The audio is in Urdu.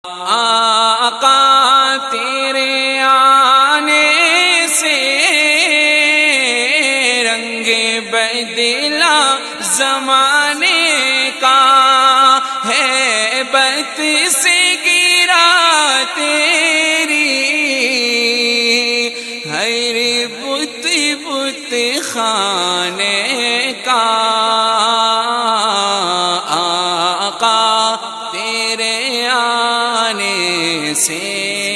آقا تیرے آنے سے رنگ بدلا زمانے کا، ہے بت سے گرا تیری ہر بت بت خانے کا۔ آقا تیرے آنے سے